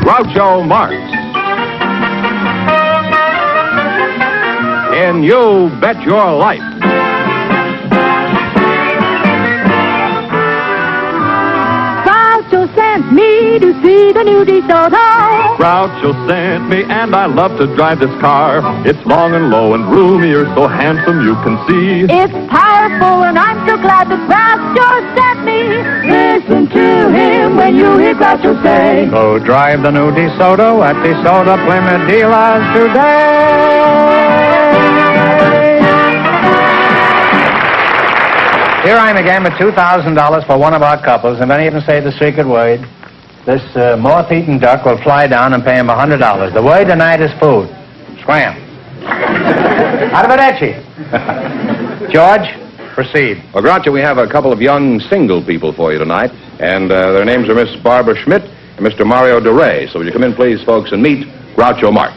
Groucho Marx. In You Bet Your Life. Groucho sent me to see the new DeSoto. Groucho sent me, and I love to drive this car. It's long and low and roomy, you're so handsome you can see. It's powerful, and I'm so glad that Groucho sent me. Listen to him when you hear Groucho say, Go drive the new DeSoto at DeSoto Plymouth dealers today. Here I am again with $2,000 for one of our couples, and don't even say the secret word. This moth-eaten duck will fly down and pay him $100. The word tonight is food. Scram. Arrivederci. George, proceed. Well, Groucho, we have a couple of young single people for you tonight, and their names are Miss Barbara Schmidt and Mr. Mario DeRay. So will you come in, please, folks, and meet Groucho Marx.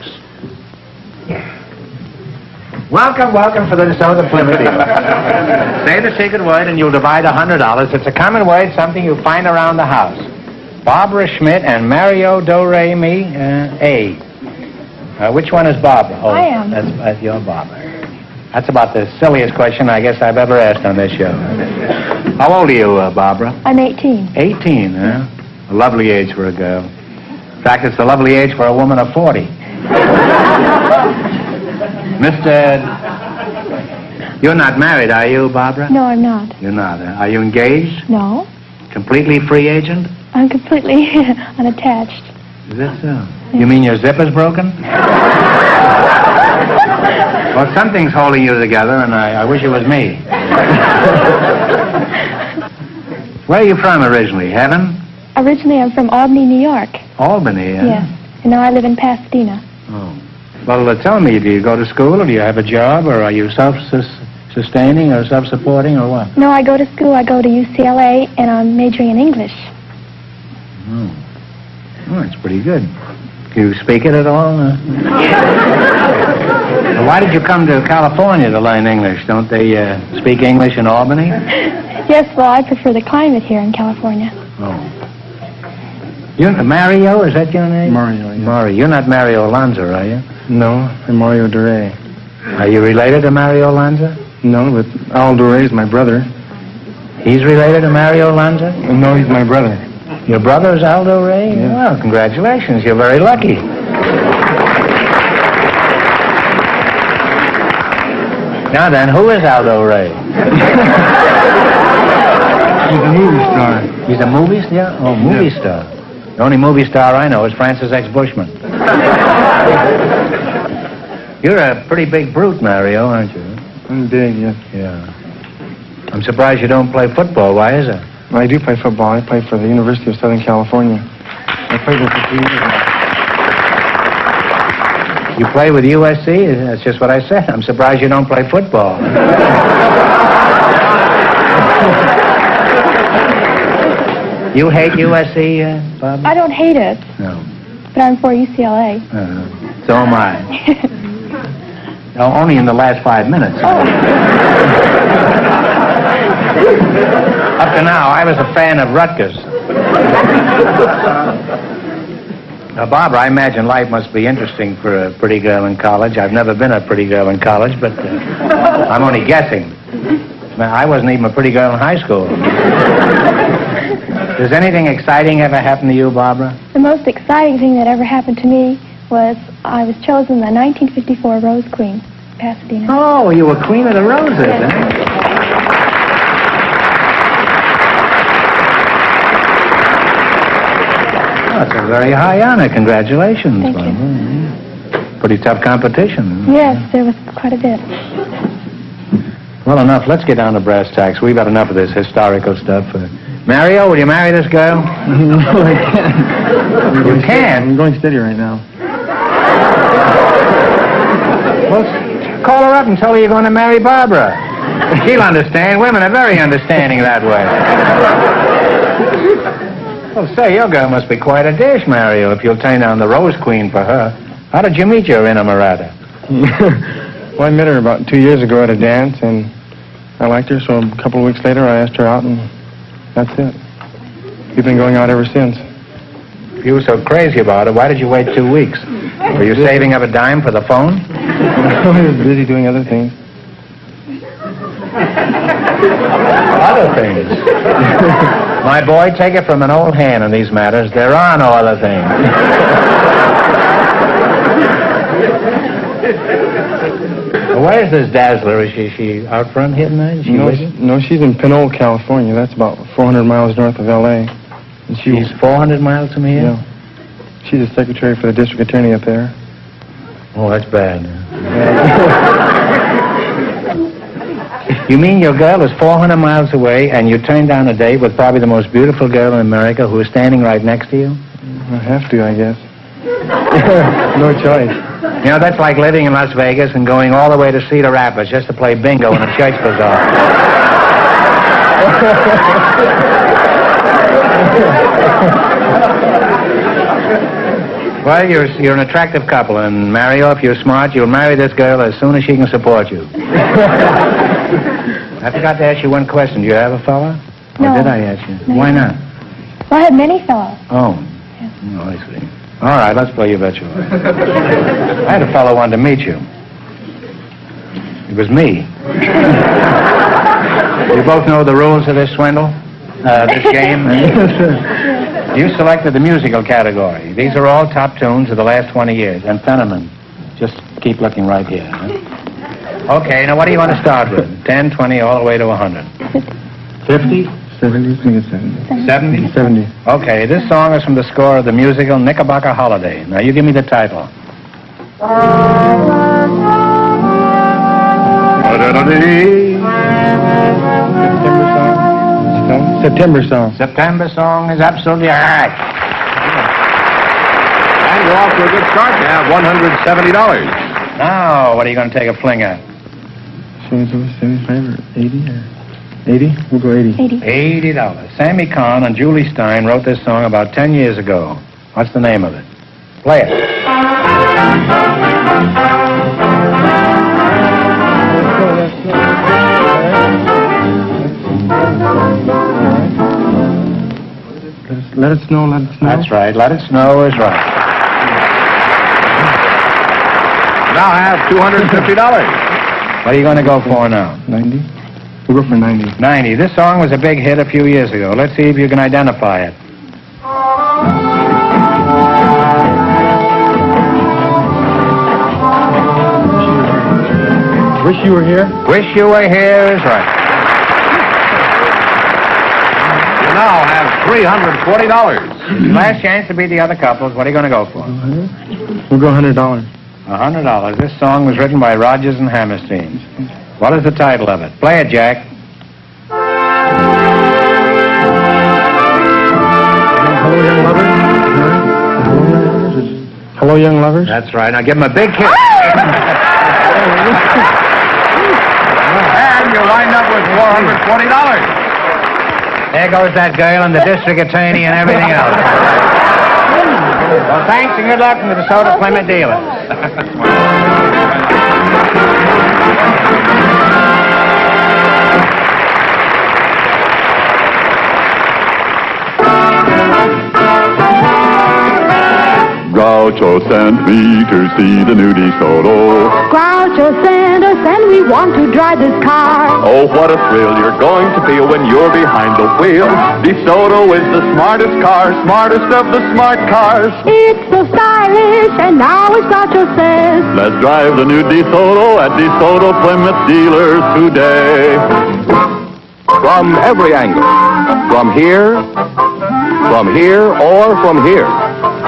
Welcome, welcome for the DeSoto Plymouth dealer. Say the secret word and you'll divide $100. It's a common word, something you find around the house. Barbara Schmidt and Mario Do-Re-Mi, A. Which one is Barbara? Oh, I am. That's your Barbara. That's about the silliest question I guess I've ever asked on this show. How old are you, Barbara? I'm 18. 18, huh? A lovely age for a girl. In fact, it's a lovely age for a woman of 40. You're not married, are you, Barbara? No, I'm not. You're not. Are you engaged? No, Completely free agent? I'm completely unattached. Is that so? You mean your zipper's broken? Well, something's holding you together, and I wish it was me. Where are you from originally? Heaven? Originally, I'm from Albany, New York. Albany, huh? Yes, and now I live in Pasadena. Oh. Well, tell me, do you go to school, or do you have a job, or are you self-sustaining or self-supporting, or what? No, I go to school. I go to UCLA, and I'm majoring in English. Oh, that's pretty good. Do you speak it at all? Well, why did you come to California to learn English? Don't they speak English in Albany? Yes, well, I prefer the climate here in California. Oh. You're Mario, is that your name? Mario, yeah. Mario. You're not Mario Lanza, are you? No, I'm Mario DeRay. Are you related to Mario Lanza? No, but Al DeRay is my brother. He's related to Mario Lanza? No, he's my brother. Your brother is Aldo Ray? Yeah. Well, congratulations. You're very lucky. Now then, who is Aldo Ray? He's a movie star. He's a movie star? Oh, movie star. The only movie star I know is Francis X. Bushman. You're a pretty big brute, Mario, aren't you? I'm big, yes. Yeah. I'm surprised you don't play football. Why is that? I do play football. I play for the University of Southern California. I played there for 3 years. You play with USC? That's just what I said. I'm surprised you don't play football. You hate USC, Bob? I don't hate it, No. but I'm for UCLA. So am I. No, only in the last 5 minutes. Up to now, I was a fan of Rutgers. Now, Barbara, I imagine life must be interesting for a pretty girl in college. I've never been a pretty girl in college, but I'm only guessing. I wasn't even a pretty girl in high school. Does anything exciting ever happen to you, Barbara? The most exciting thing that ever happened to me was I was chosen the 1954 Rose Queen, Pasadena. Oh, you were Queen of the Roses, Yes. huh? That's a very high honor. Congratulations. Thank you. Barbara. Pretty tough competition. Yes, there was quite a bit. Well, enough. Let's get down to brass tacks. We've had enough of this historical stuff. Mario, will you marry this girl? No, I can't. You can? I'm going steady right now. Well, call her up and tell her you're going to marry Barbara. She'll understand. Women are very understanding that way. Well, say, your girl must be quite a dish, Mario, if you'll turn down the Rose Queen for her. How did you meet your inamorata? Well, I met her about 2 years ago at a dance, and I liked her, so a couple of weeks later I asked her out, and that's it. We've been going out ever since. If you were so crazy about it, why did you wait 2 weeks? Were you saving up a dime for the phone? I was busy doing other things. Other things. My boy, take it from an old hand in these matters. There are no other things. Well, where's this Dazzler? Is she out front here tonight? Is she with you? No, she's in Pinole, California. That's about 400 miles north of L.A. And She's 400 miles from here? Yeah. She's a secretary for the district attorney up there. Oh, that's bad. You mean your girl is 400 miles away and you turned down a date with probably the most beautiful girl in America who is standing right next to you? I have to, I guess. No choice. You know, that's like living in Las Vegas and going all the way to Cedar Rapids just to play bingo in a church bazaar. Well, you're an attractive couple, and Mario, if you're smart, you'll marry this girl as soon as she can support you. I forgot to ask you one question. Do you have a fella? No. Or did I ask you? No. Why not? Well, I have many fellows. Oh. Oh, I see. All right, let's play You Bet You Will. I had a fellow wanted to meet you. It was me. You both know the rules of this swindle? This game? You selected the musical category. These are all top tunes of the last 20 years. And Fenneman, just keep looking right here. Huh? Okay, now what do you want to start with? 10, 20, all the way to 100. 50? 70, I think it's 70. 70? 70. Okay, this song is from the score of the musical Knickerbocker Holiday. Now, you give me the title. September song. September song is absolutely all right. And you're off to a good start. You have $170. Now, what are you going to take a fling at? So it's over 75 or 80 or 80? We'll go 80. 80. $80. Sammy Kahn and Julie Stein wrote this song about 10 years ago. What's the name of it? Play it. Let it snow, let it snow. That's right. Let It Snow is right. Now have $250. What are you going to go for now? 90? We'll go for 90. 90. This song was a big hit a few years ago. Let's see if you can identify it. Wish You Were Here? Wish You Were Here is right. You now have $340. Last chance to beat the other couples. What are you going to go for? We'll go $100. $100. This song was written by Rodgers and Hammerstein. What is the title of it? Play it, Jack. Hello, Young Lovers? Hello, Young Lovers? That's right. Now give him a big kiss. And you wind up with $440. There goes that girl and the district attorney and everything else. Well, thanks and good luck from the DeSoto Plymouth dealers. Groucho sent me to see the new DeSoto. Groucho sent us and we want to drive this car. Oh, what a thrill you're going to feel when you're behind the wheel. DeSoto is the smartest car, smartest of the smart cars. It's so stylish and now as Groucho says, Let's drive the new DeSoto at DeSoto Plymouth dealers today. From every angle. From here, or from here.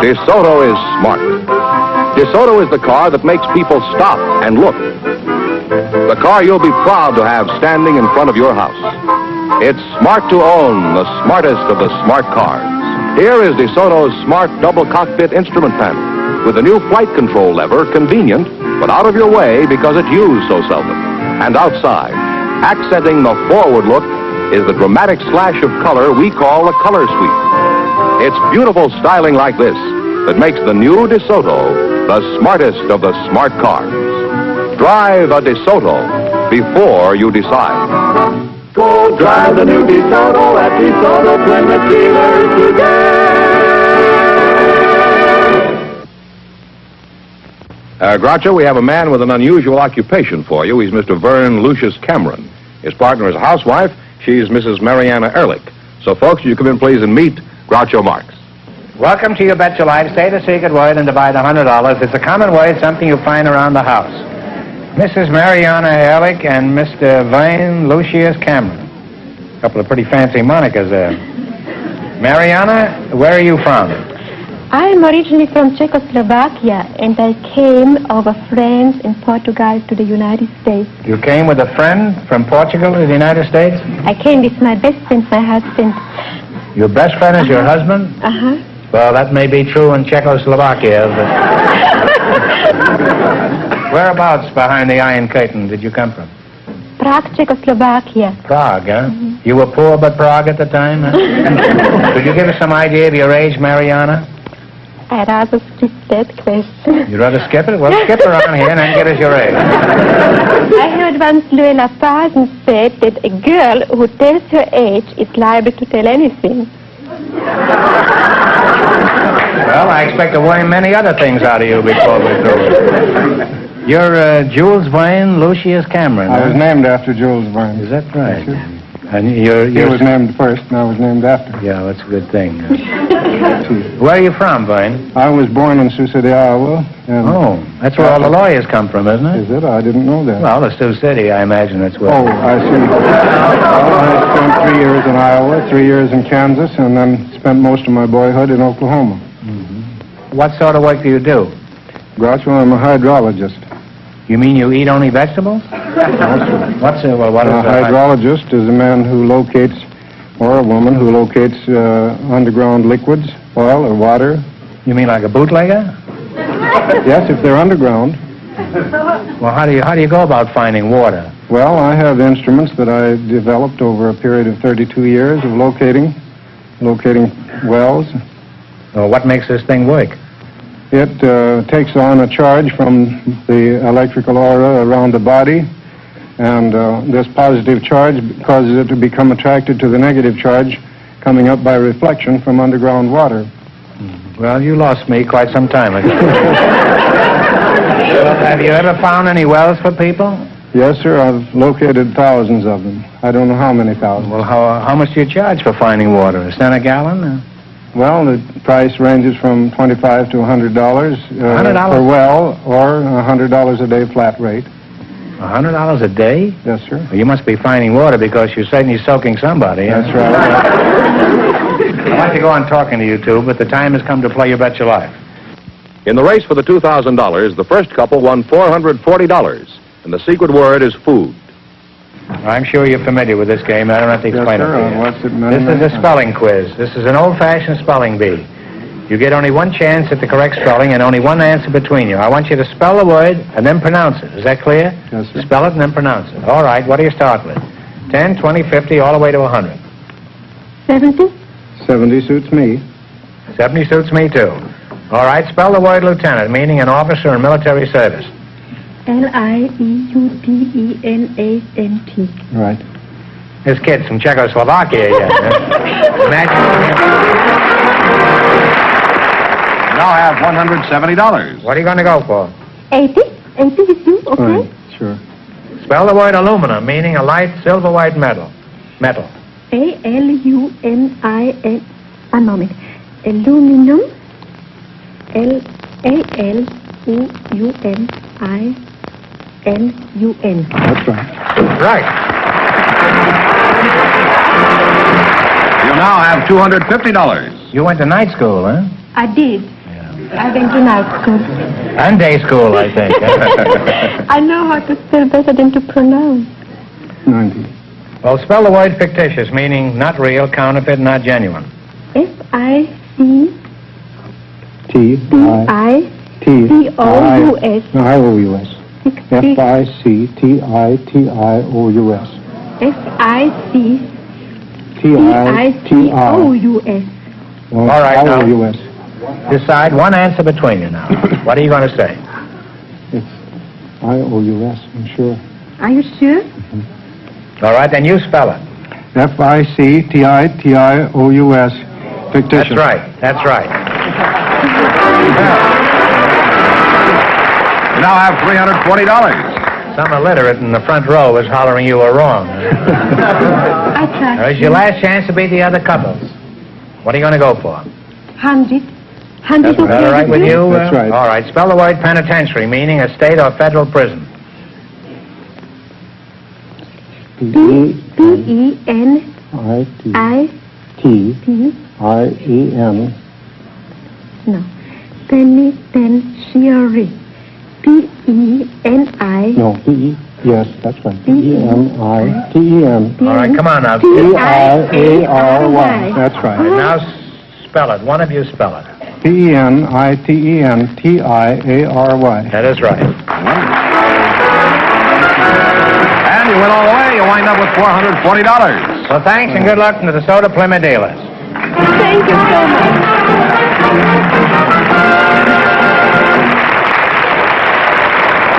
DeSoto is smart. DeSoto is the car that makes people stop and look. The car you'll be proud to have standing in front of your house. It's smart to own, the smartest of the smart cars. Here is DeSoto's smart double cockpit instrument panel with a new flight control lever, convenient, but out of your way because it's used so seldom. And outside, accenting the forward look, is the dramatic slash of color we call a color sweep. It's beautiful styling like this that makes the new DeSoto the smartest of the smart cars. Drive a DeSoto before you decide. Go drive the new DeSoto at DeSoto Plymouth dealers today. Groucho, we have a man with an unusual occupation for you. He's Mr. Vern Lucius Cameron. His partner is a housewife. She's Mrs. Mariana Ehrlich. So, folks, you come in, please, and meet Groucho Marx. Welcome to You Bet Your Life. Say the secret word and divide $100. It's a common word, something you find around the house. Mrs. Mariana Ehrlich and Mr. Vern Lucius Cameron. A couple of pretty fancy monikers there. Mariana, where are you from? I'm originally from Czechoslovakia, and I came over friends in Portugal to the United States. You came with a friend from Portugal to the United States? I came with my best friend, my husband. Your best friend is your husband? Uh-huh. Well, that may be true in Czechoslovakia, but... Whereabouts behind the Iron Curtain did you come from? Prague, Czechoslovakia. Prague, huh? You were poor but Prague at the time, huh? Could you give us some idea of your age, Mariana? I'd rather skip that question. You'd rather skip it? Well, skip around here and then give us your age. I heard once Luella Parsons said that a girl who tells her age is liable to tell anything. Well, I expect to learn many other things out of you before we're through. You're Jules Verne Lucius Cameron, I huh? was named after Jules Verne. Is that right? Yes, And you're He was named first, and I was named after. Yeah, that's a good thing. Where are you from, Verne? I was born in Sioux City, Iowa. And Oh, that's where all the lawyers come from, isn't it? Is it? I didn't know that. Well, the Sioux City, I imagine that's where. Oh, I see. Well, I spent 3 years in Iowa, 3 years in Kansas, and then spent most of my boyhood in Oklahoma. What sort of work do you do? Groucho, I'm a hydrologist. You mean you eat only vegetables? What is A hydrologist is a man who locates, or a woman who locates underground liquids, oil or water. You mean like a bootlegger? Yes, if they're underground. Well, how do you go about finding water? Well, I have instruments that I developed over a period of 32 years of locating wells. Well, what makes this thing work? It takes on a charge from the electrical aura around the body, and this positive charge causes it to become attracted to the negative charge coming up by reflection from underground water. Well, you lost me quite some time ago. Have you ever found any wells for people? Yes, sir, I've located thousands of them. I don't know how many thousands. Well, how much do you charge for finding water? A cent a gallon? Well, the price ranges from $25 to $100 $100? per well, or $100 a day flat rate. $100 a day? Yes, sir. Well, you must be finding water because you're certainly soaking somebody. That's right. I'd like to go on talking to you two, but the time has come to play You Bet Your Life. In the race for the $2,000, the first couple won $440, and the secret word is food. I'm sure you're familiar with this game. I don't have to explain Yes, sir. it to I've you. watched it many, This many is a times. spelling quiz. This is an old-fashioned spelling bee. You get only one chance at the correct spelling and only one answer between you. I want you to spell the word and then pronounce it. Is that clear? Yes, sir. Spell it and then pronounce it. All right, what do you start with? 10, 20, 50, all the way to 100. 70? 70 suits me. 70 suits me, too. All right, spell the word lieutenant, meaning an officer in military service. Lieutenant. Right. This kid's from Czechoslovakia, yeah. Imagine. Now have $170. What are you going to go for? 80? 80 is you, okay? Right, sure. Spell the word aluminum, meaning a light silver-white metal. Metal. A-L-U-M-I-N... One moment. Aluminum. L-A-L-U-M-I-N-U-M. That's right. Right. You now have $250. You went to night school, huh? I did. I went to night school. And day school, I think. I know how to spell better than to pronounce. 90. Well, spell the word fictitious, meaning not real, counterfeit, not genuine. F-I-C... T-I... T-O-U-S. No, I-O-U-S. F-I-C-T-I-T-I-O-U-S. F-I-C... T-I-T-I. T-I-O-U-S. All right, now. I-O-U-S. Decide one answer between you now. What are you going to say? It's I-O-U-S, I'm sure. Are you sure? All right, then you spell it. F-I-C-T-I-T-I-O-U-S. Fictitious. That's right. That's right. You now have $320. Some illiterate in the front row was hollering you were wrong. I try. There's your last chance to beat the other couples. What are you going to go for? 100. That's all right with you? That's right. All right. Spell the word penitentiary, meaning a state or federal prison. P-E-N-I-T-I-E-N. No. Penitentiary. P-E-N-I. No, P-E. Yes, that's right. P-E-N-I-T-E-N. All right, come on now. T-I-A-R-Y. That's right. Now spell it. One of you spell it. P-E-N-I-T-E-N-T-I-A-R-Y. That is right. And you win all the way. You wind up with $440. So thanks and good luck to the Soda Plymouth dealers. Thank you so much.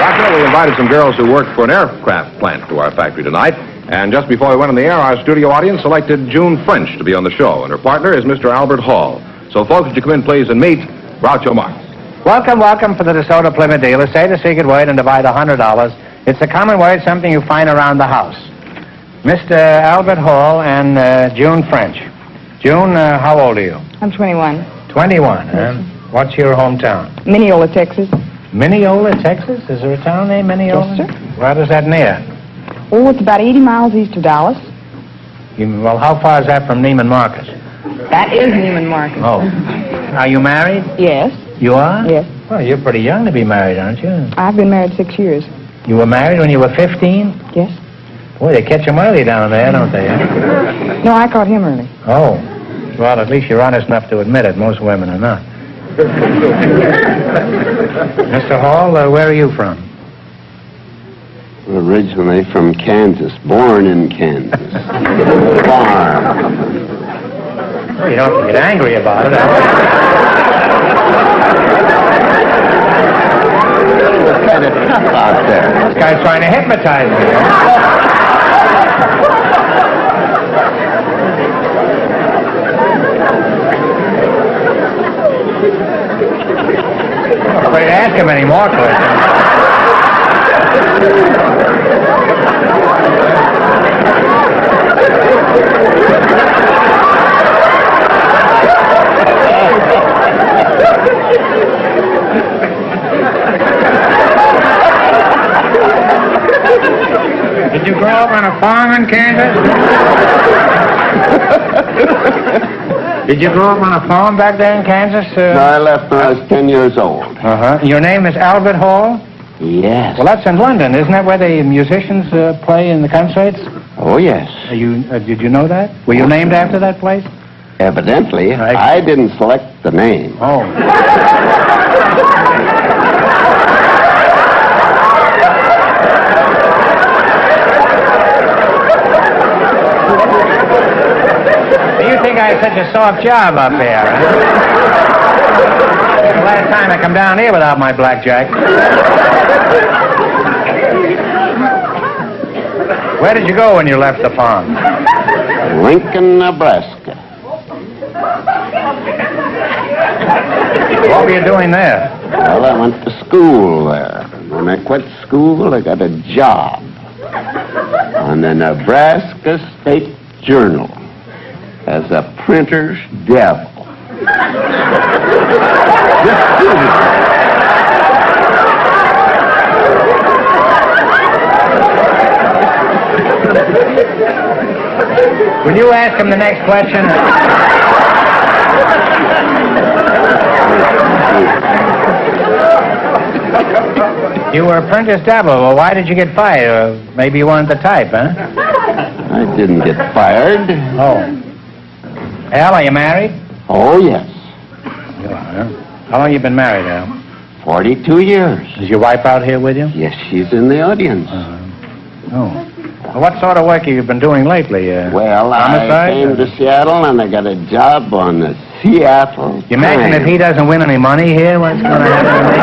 Doctor, we invited some girls who work for an aircraft plant to our factory tonight. And just before we went on the air, our studio audience selected June French to be on the show. And her partner is Mr. Albert Hall. So, folks, would you come in, please, and meet Groucho Marx. Welcome, welcome for the DeSoto Plymouth dealers. Say the secret word and divide $100. It's a common word, something you find around the house. Mr. Albert Hall and June French. June, how old are you? I'm 21. 21, huh? What's your hometown? Mineola, Texas. Mineola, Texas? Is there a town named Mineola? Yes, sir. Where is that near? Oh, it's about 80 miles east of Dallas. Well, how far is that from Neiman Marcus? That is Neiman Marcus. Oh. Are you married? Yes. You are? Yes. Well, you're pretty young to be married, aren't you? I've been married 6 years. You were married when you were 15? Yes. Boy, they catch them early down there, don't they? Huh? No, I caught him early. Oh. Well, at least you're honest enough to admit it. Most women are not. Mr. Hall, where are you from? Originally from Kansas, born in Kansas. Farm. Well, you don't have to get angry about it. It's kind of tough out there. This guy's trying to hypnotize me. Huh? I'm afraid to ask him any more questions. Did you grow up on a farm in Kansas? Did you grow up on a farm back there in Kansas? No, I left when I was 10 years old. Uh-huh. Your name is Albert Hall? Yes. Well, that's in London. Isn't that where the musicians play in the concerts? Oh, yes. Did you know that? Were you named after that place? Evidently, Right. I didn't select the name. Oh. You think I had such a soft job up here, huh? The last time I come down here without my blackjack. Where did you go when you left the farm? Lincoln, Nebraska. What were you doing there? Well, I went to school there. When I quit school, I got a job on the Nebraska State Journal as a printer's devil. Will you ask him the next question? You were apprentice devil. Well, why did you get fired? Maybe you weren't the type, huh? I didn't get fired. Oh. Al, are you married? Oh, yes. You are, huh? How long you been married, Al? 42 years. Is your wife out here with you? Yes, she's in the audience. Oh. Well, what sort of work have you been doing lately? Well, I homicide? came to Seattle and I got a job on the Seattle You imagine if he doesn't win any money here, what's going to happen to me?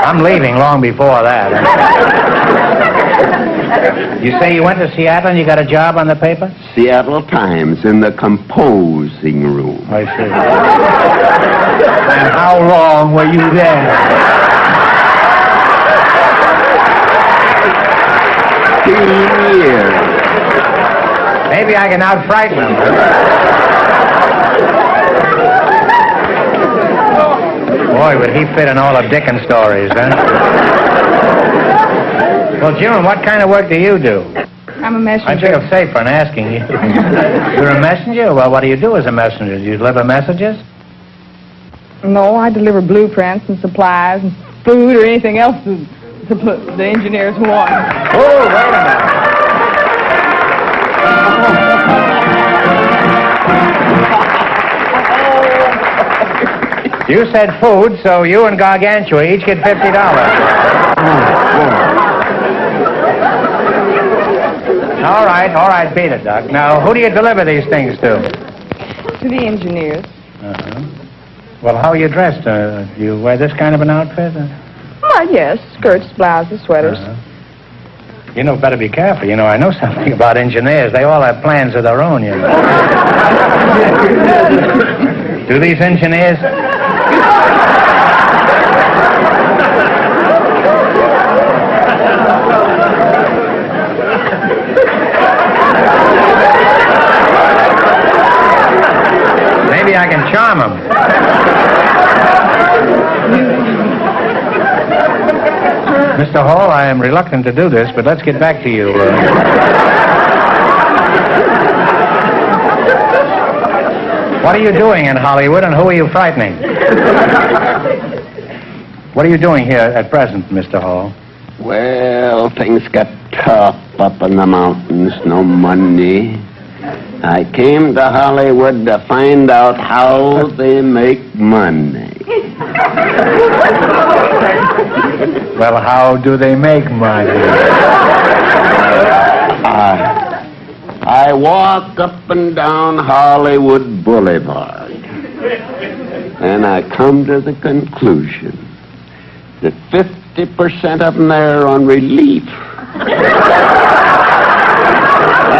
I'm leaving long before that. You say you went to Seattle and you got a job on the paper? Seattle Times in the composing room. I see. And how long were you there? 15 years. Maybe I can out-frighten him. Boy, would he fit in all of Dickens' stories, huh? Well, June, what kind of work do you do? I'm a I messenger. feel safer in asking you. You're a messenger? Well, what do you do as a messenger? Do you deliver messages? No, I deliver blueprints and supplies and food or anything else the engineers want. Oh, wait a minute. You said food, so you and Gargantua each get $50. All right, beat it, Doc. Now, who do you deliver these things to? To the engineers. Uh-huh. Well, how are you dressed? Do you wear this kind of an outfit? Oh, yes. Skirts, blouses, sweaters. Uh-huh. You know, better be careful. You know, I know something about engineers. They all have plans of their own, you know. Do these engineers? Maybe I can charm them. Mr. Hall, I am reluctant to do this, but let's get back to you. What are you doing in Hollywood, and who are you frightening? What are you doing here at present, Mr. Hall? Well, things got tough up in the mountains, no money. I came to Hollywood to find out how they make money. Well, how do they make money? I walk up and down Hollywood Boulevard, and I come to the conclusion that 50% of them there are on relief. And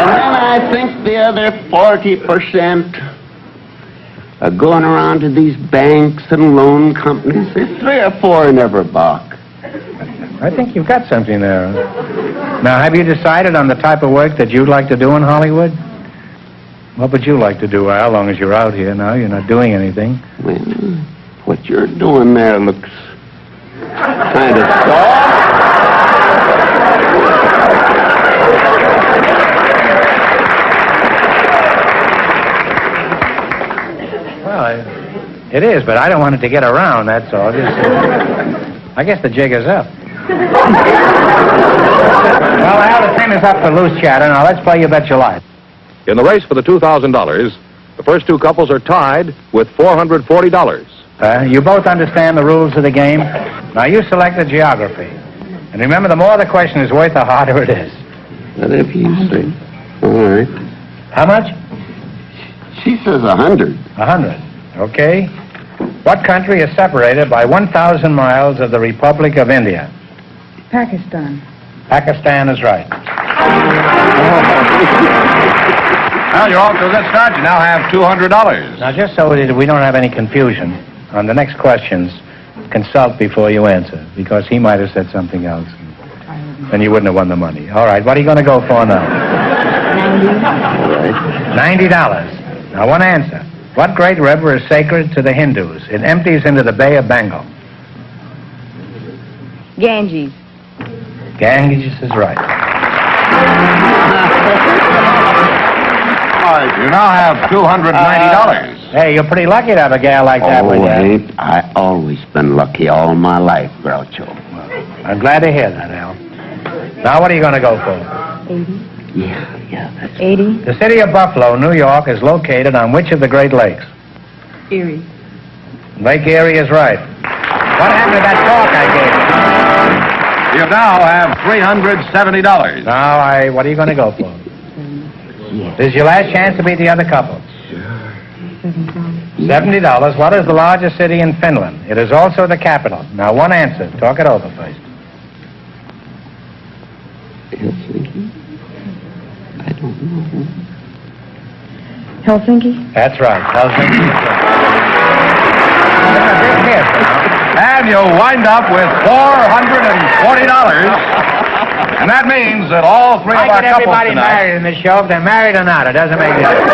then I think the other 40% are going around to these banks and loan companies. There's 3 or 4 in every box. I think you've got something there. Now, have you decided on the type of work that you'd like to do in Hollywood? What would you like to do, Al, long as you're out here now? You're not doing anything. Well, what you're doing there looks kind of soft. Well, it is, but I don't want it to get around, that's all. Just, I guess the jig is up. Well, Al, the time is up for loose chatter. Now, let's play You Bet Your Life. In the race for the $2,000, the first 2 couples are tied with $440. You both understand the rules of the game. Now, you select the geography. And remember, the more the question is worth, the harder it is. Whatever you say. All right. How much? She says 100. 100. Okay. What country is separated by 1,000 miles of the Republic of India? Pakistan. Pakistan is right. Well, you're off to a good start. You now have $200. Now, just so we don't have any confusion, on the next questions, consult before you answer, because he might have said something else. Then you wouldn't have won the money. All right, what are you going to go for now? $90. Now, one answer. What great river is sacred to the Hindus? It empties into the Bay of Bengal. Ganges. Ganges is right. All right, you now have $290. Hey, you're pretty lucky to have a gal like that with you. Ain't I always been lucky all my life, Groucho. I'm glad to hear that, Al. Now, what are you going to go for? 80. Yeah, that's 80. The city of Buffalo, New York, is located on which of the Great Lakes? Erie. Lake Erie is right. What happened to that talk I gave you? You now have $370. Now, what are you going to go for? Yeah. This is your last chance to beat the other couple. $70. What is the largest city in Finland? It is also the capital. Now, one answer. Talk it over first. Helsinki. Helsinki? That's right, Helsinki. It's a big hit. And you'll wind up with $440. And that means that all three of I our get couples everybody tonight... married in the show. If they're married or not, it doesn't make a difference.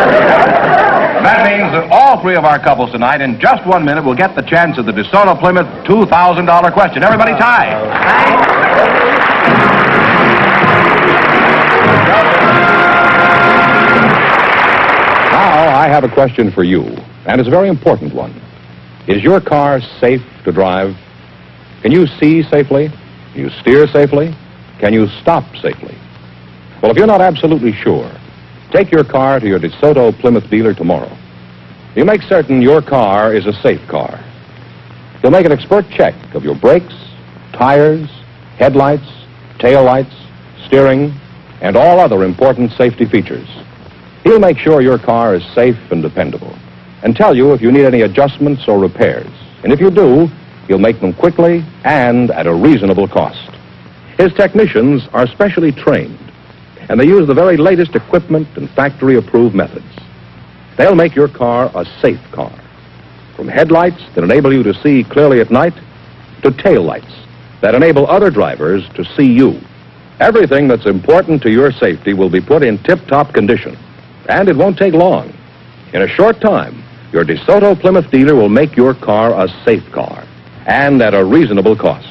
That means that all three of our couples tonight, in just 1 minute, will get the chance of the DeSoto Plymouth $2,000 question. Everybody tie. Now, I have a question for you, and it's a very important one. Is your car safe to drive? Can you see safely? Can you steer safely? Can you stop safely? Well, if you're not absolutely sure, take your car to your DeSoto Plymouth dealer tomorrow. You make certain your car is a safe car. You'll make an expert check of your brakes, tires, headlights, taillights, steering, and all other important safety features. He'll make sure your car is safe and dependable, and tell you if you need any adjustments or repairs. And if you do, he'll make them quickly and at a reasonable cost. His technicians are specially trained, and they use the very latest equipment and factory-approved methods. They'll make your car a safe car, from headlights that enable you to see clearly at night to taillights that enable other drivers to see you. Everything that's important to your safety will be put in tip-top condition, and it won't take long. In a short time, your DeSoto Plymouth dealer will make your car a safe car, and at a reasonable cost.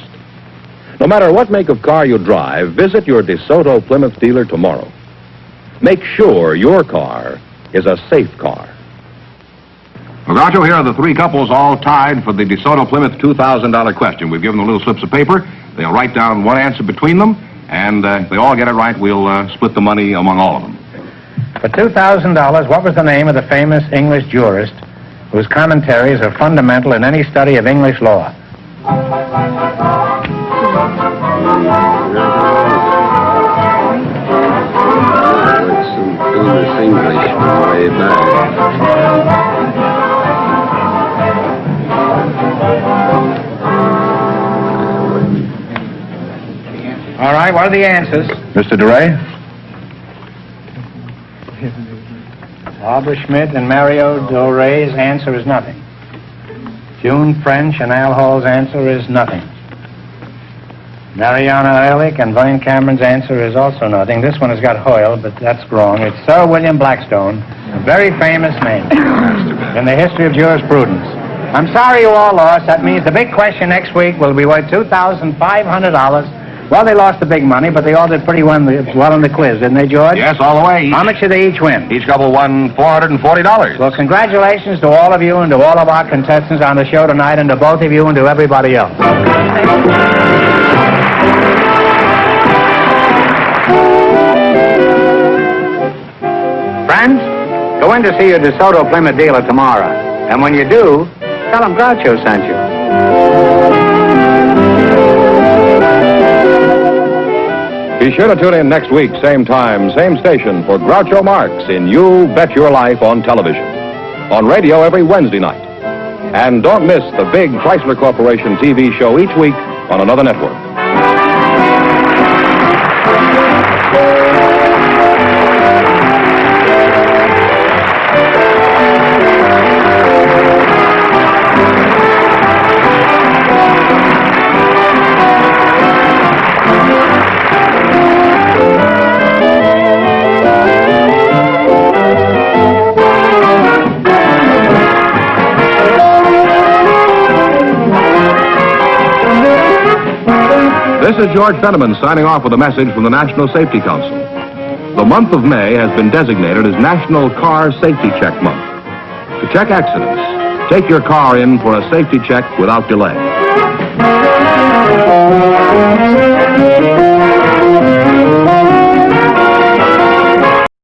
No matter what make of car you drive, visit your DeSoto Plymouth dealer tomorrow. Make sure your car is a safe car. Well, Groucho, here are the three couples all tied for the DeSoto Plymouth $2,000 question. We've given them little slips of paper. They'll write down one answer between them, and if they all get it right, we'll split the money among all of them. For $2,000, what was the name of the famous English jurist whose commentaries are fundamental in any study of English law? This English way back. All right, what are the answers? Mr. DeRay? Barbara Schmidt and Mario Doray's answer is nothing. June French and Al Hall's answer is nothing. Mariana Ehrlich and Vern Cameron's answer is also nothing. This one has got Hoyle, but that's wrong. It's Sir William Blackstone, a very famous name in the history of jurisprudence. I'm sorry you all lost. That means the big question next week will be worth $2,500. Well, they lost the big money, but they all did pretty well in the quiz, didn't they, George? Yes, all the way. How much did they each win? Each couple won $440. Well, congratulations to all of you and to all of our contestants on the show tonight, and to both of you and to everybody else. Friends, go in to see your DeSoto Plymouth dealer tomorrow. And when you do, tell him Groucho sent you. Be sure to tune in next week, same time, same station, for Groucho Marx in You Bet Your Life on television. On radio every Wednesday night. And don't miss the big Chrysler Corporation TV show each week on another network. This is George Fenneman signing off with a message from the National Safety Council. The month of May has been designated as National Car Safety Check Month. To check accidents, take your car in for a safety check without delay.